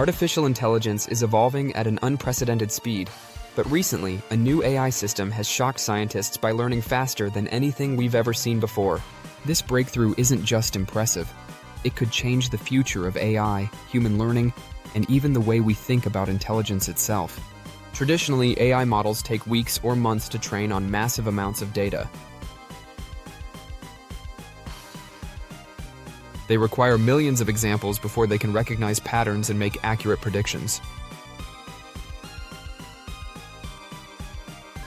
Artificial intelligence is evolving at an unprecedented speed, but recently, a new AI system has shocked scientists by learning faster than anything we've ever seen before. This breakthrough isn't just impressive. It could change the future of AI, human learning, and even the way we think about intelligence itself. Traditionally, AI models take weeks or months to train on massive amounts of data. They require millions of examples before they can recognize patterns and make accurate predictions.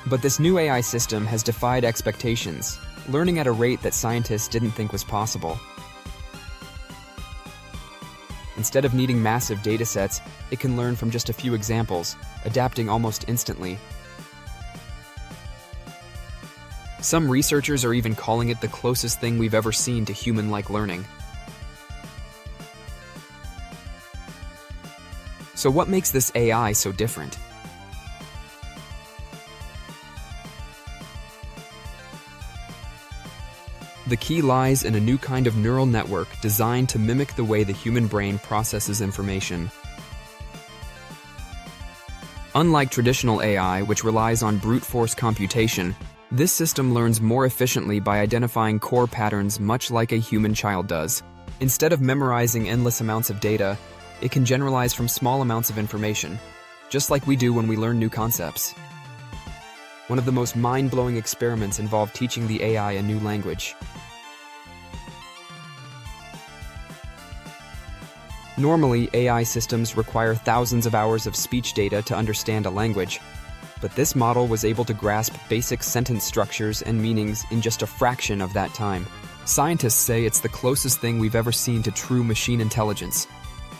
But this new AI system has defied expectations, learning at a rate that scientists didn't think was possible. Instead of needing massive datasets, it can learn from just a few examples, adapting almost instantly. Some researchers are even calling it the closest thing we've ever seen to human-like learning. So what makes this AI so different? The key lies in a new kind of neural network designed to mimic the way the human brain processes information. Unlike traditional AI, which relies on brute force computation, this system learns more efficiently by identifying core patterns much like a human child does. Instead of memorizing endless amounts of data, it can generalize from small amounts of information, just like we do when we learn new concepts. One of the most mind-blowing experiments involved teaching the AI a new language. Normally, AI systems require thousands of hours of speech data to understand a language, but this model was able to grasp basic sentence structures and meanings in just a fraction of that time. Scientists say it's the closest thing we've ever seen to true machine intelligence,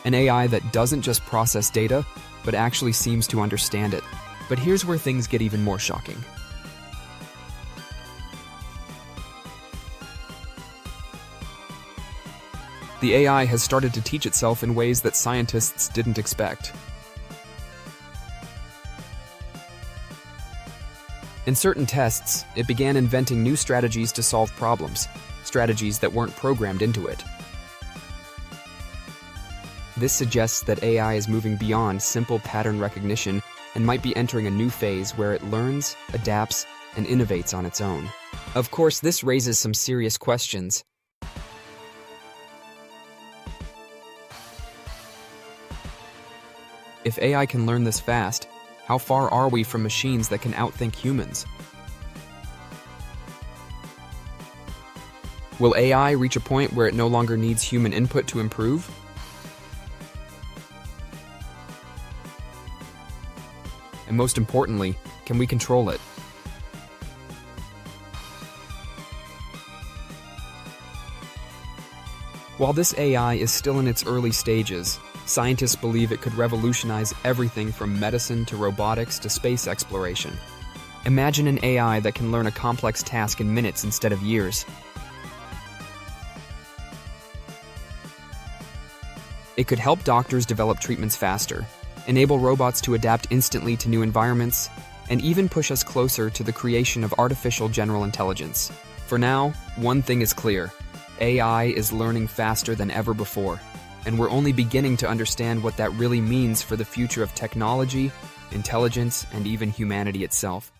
an AI that doesn't just process data, but actually seems to understand it. But here's where things get even more shocking. The AI has started to teach itself in ways that scientists didn't expect. In certain tests, it began inventing new strategies to solve problems, strategies that weren't programmed into it. This suggests that AI is moving beyond simple pattern recognition and might be entering a new phase where it learns, adapts, and innovates on its own. Of course, this raises some serious questions. If AI can learn this fast, how far are we from machines that can outthink humans? Will AI reach a point where it no longer needs human input to improve? And most importantly, can we control it? While this AI is still in its early stages, scientists believe it could revolutionize everything from medicine to robotics to space exploration. Imagine an AI that can learn a complex task in minutes instead of years. It could help doctors develop treatments faster, enable robots to adapt instantly to new environments, and even push us closer to the creation of artificial general intelligence. For now, one thing is clear: AI is learning faster than ever before, and we're only beginning to understand what that really means for the future of technology, intelligence, and even humanity itself.